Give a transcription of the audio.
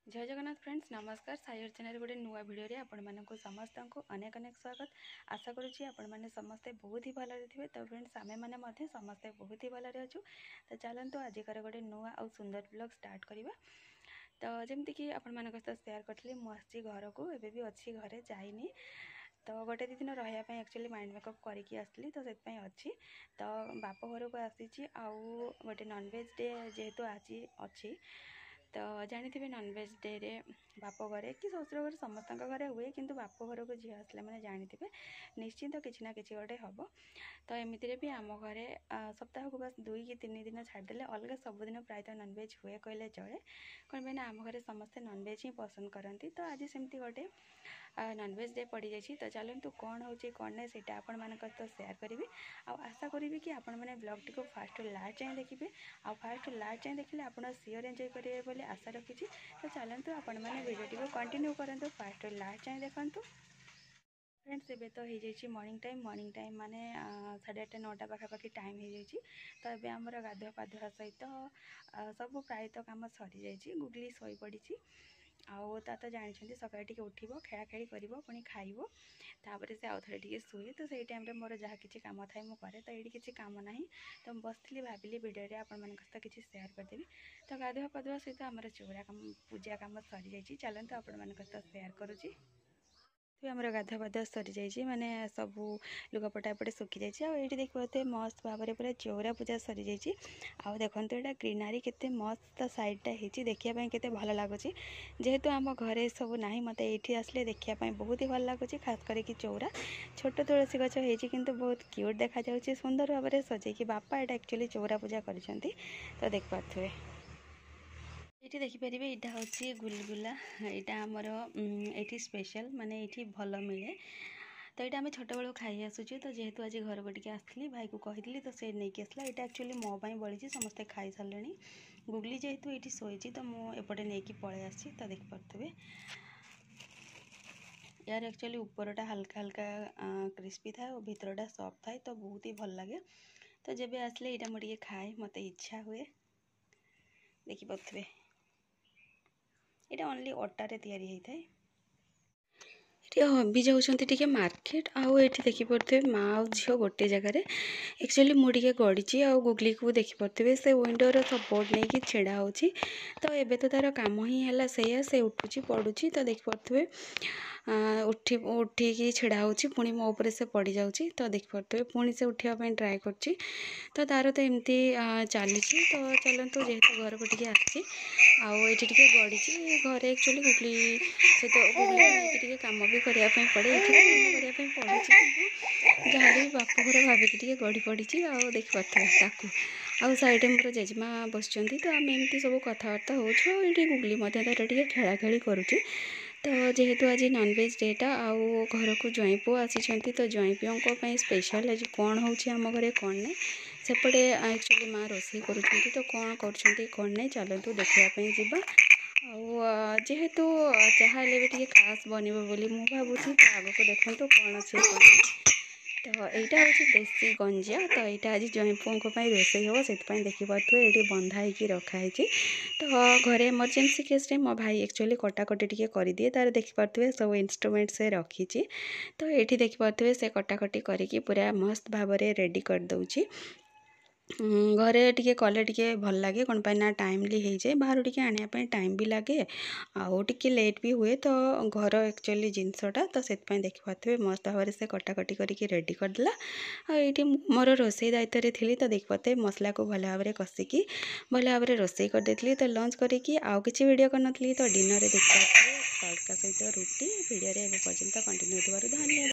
जय जगन्नाथ फ्रेंड्स नमस्कार सायर चैनल गोटे नुआ भिडियो आपण मानक समस्त को अनेक अनेक स्वागत आशा करुँची आपण मैंने समस्ते बहुत ही भल थे। तो फ्रेंड्स आमे मैंने समस्ते बहुत ही भल अच्छु। तो चलतु आजिकार गोटे नुआ आउ सुंदर ब्लॉग स्टार्ट करवा। तो जमती कि आपण मान सहित सेयार करी मुझे घर को एबे भी अच्छी घरे जाइनी। तो गोटे दी दिन रहा एक्चुअली माइंड मेकअप करके आसली तो से अच्छी। तो बाप घर को आसी आउ गोटे नॉनवेज डे जेहेतु आज अच्छी। तो जानी नॉनवेज डे रे बाप घरे कि ससुर घर समस्त घरे हुए किंतु बाप घर को झील आसले मैंने जानी निश्चिंत किसी ना कि गोटे हम। तो एमती भी आम घरे सप्ताह को बस 2 कि 3 दिन छाड़देले अलग सबुदिन प्रायतः नॉनवेज हुए कहले चले। कौन पे आम घरे समस्ते नॉनवेज ही पसंद करती। तो आज सेमती गोटे नॉनवेज डे पड़ जाए। तो चलतु कौन हो कौन नहीं से आपण मान सहित सेयार करी। आशा करी कि आपण मैंने ब्लॉग टी को फास्ट लास्ट जाए देखिए। आ फास्ट लास्ट जाए देखिले आप सियोर एंजॉय करेंगे बोली आशा रखी। तो चलतु आपण मैंने वीडियो को कंटिन्यू करूँ फास्ट लास्ट जाए देखु। फ्रेंड्स एबे तो हो मॉर्निंग टाइम माने 8:30 9टा पाखापाखि टाइम हो जाए। तो ये आमर गाधुआ पाधुआ सहित सब प्रायतः कम सरी जाइए। गुगली शोई पड़ी आउ तो जानते सकाଳେ टिके उठिबो खेला खेली करिवो पुणी खाइबो तापर से आउ थे टिके शुए। तो सही टाइम मोर जहाँ किसी काम थाए मु करे। तो ये किसी काम ना तो बसली भाविली वीडियो आपण मान सहित किसी सेयार करदेवी। तो गाधुआ पाधुआ सहित आमर चौरा कम पूजा कम सरी जाइए। चलते आपण मान सहित सेयार करुँची। आमर गाधुआ पाधुआ सरी जाइए माने सबू लुगापटा एपटे सुखी जाइए। आईटी देखिए मस्त भाव में पूरा चौरा पूजा सरी जाइए। आउ देखो यहाँ ग्रीनरी केते मस्त साइडटा होती देखापी केते भल लगुच। जेहेतु आम घरे सब ना मत ये आसले देखापी बहुत ही भल लगुच। खास करके चौरा छोट तुलसी गछ हो बहुत क्यूट देखा जाउछि सुंदर भाव में सजेकी बापा यहाँ एक्चुअली चौरा पूजा कर। तो देख पारे ये देखिपारे यहाँ हूँ गुलगुला यहाँ आमर ये स्पेशल माने ये भल मिले। तो ये आम छोट बेलू खाई आसुचु। तो जेहेतु आज घर को टी आसली भाई को कही तो से नहीं आसला। यहाँ एक्चुअली मो बड़ी समस्ते खाई सारे। गुगली जेहेतु ये शोची तो मुझे नहीं पलि आसी। तो देखिपे यार एक्चुअली ऊपरटा हल्का हल्का क्रिस्पी थाए और भितरटा सॉफ्ट थाए तो बहुत ही भल लगे। तो जब आसले यहाँ मुझे खाए मत इच्छा हुए। देखिपे यहाँ ओनली अटारे तैयारी होता है। ये हबी जाऊँच मार्केट आउ ये देखिपे माँ आ झील गोटे जगार एक्चुअली मुझे गड़ी आ गुगली को देखिपे से विंडोर सपोर्ट नहीं कि छेड़ा हो। तो एबे तो तार काम ही है से उठुची पड़ुची। तो देखिपे उठिकी छेड़ा हो पुणी मो उपर से पड़ जाऊँगी। तो देखिपे पुणी से उठापी ट्राए कर। तो तार तो एमती चली। तो चलतु जेहेतु घर को टी आसी आउ गड़ी घरे एक्चुअली गुगली सहित गुगली कम भी करने पड़े ये कम करने पड़े जहाँ भी बाप घर भाविकी गड़ी पड़ी। देखिपे आउ साइड मोर जेजेमा बस। तो आम एमती सब कथबार्ता होती गुगली टे खेला खेली करुँची। तो जेहेतु आज नॉनवेज डेटा आउ घर को ज्वाई पु आसी। तो ज्वाई पुओं स्पेशल आज कौन हो आम घरे कौन नहीं सेपटे एक्चुअली माँ रोषे कर। तो कौन कर नहीं चलतु देखापी जा। जेहेतु जहाँ भी टे खास बन मुझे भावुँ। तो आग को देखु कौन से तो यहाँ हूँ देसी गंजा। तो यहाँ आज ज्वाई पुओं रोषे हम से देखिपे ये बंधा हो रखाई। तो घरे इमरजेंसी केस मो भाई एक्चुअली कटाकटी टे कर दिए तार देखिपे सब इंस्ट्रूमेंट से रखी। तो ये देखिपे से कटाकटी करके पूरा मस्त भाव में रेडी कर दूची। घरे टी कले टी भल लगे कौन ना टाइमली हो जाए बाहर टी आने टाइम भी लगे आउ टी लेट भी हुए। तो घर एक्चुअली जिनसटा तो से देखिपे मस्त भाव में से कटाकटी करके रेडी करदेला। ये मोर रोषे दायित्व थी। तो देखिपे मसला को भल भाव में कषिकी भल भाव में रोषे करदे। तो लंच करके आउ कि वीडियो कर नी तो डिनर देखिए तड़का सहित रुटी वीडियो पर्यंत कंटिन्यू धन्यवाद।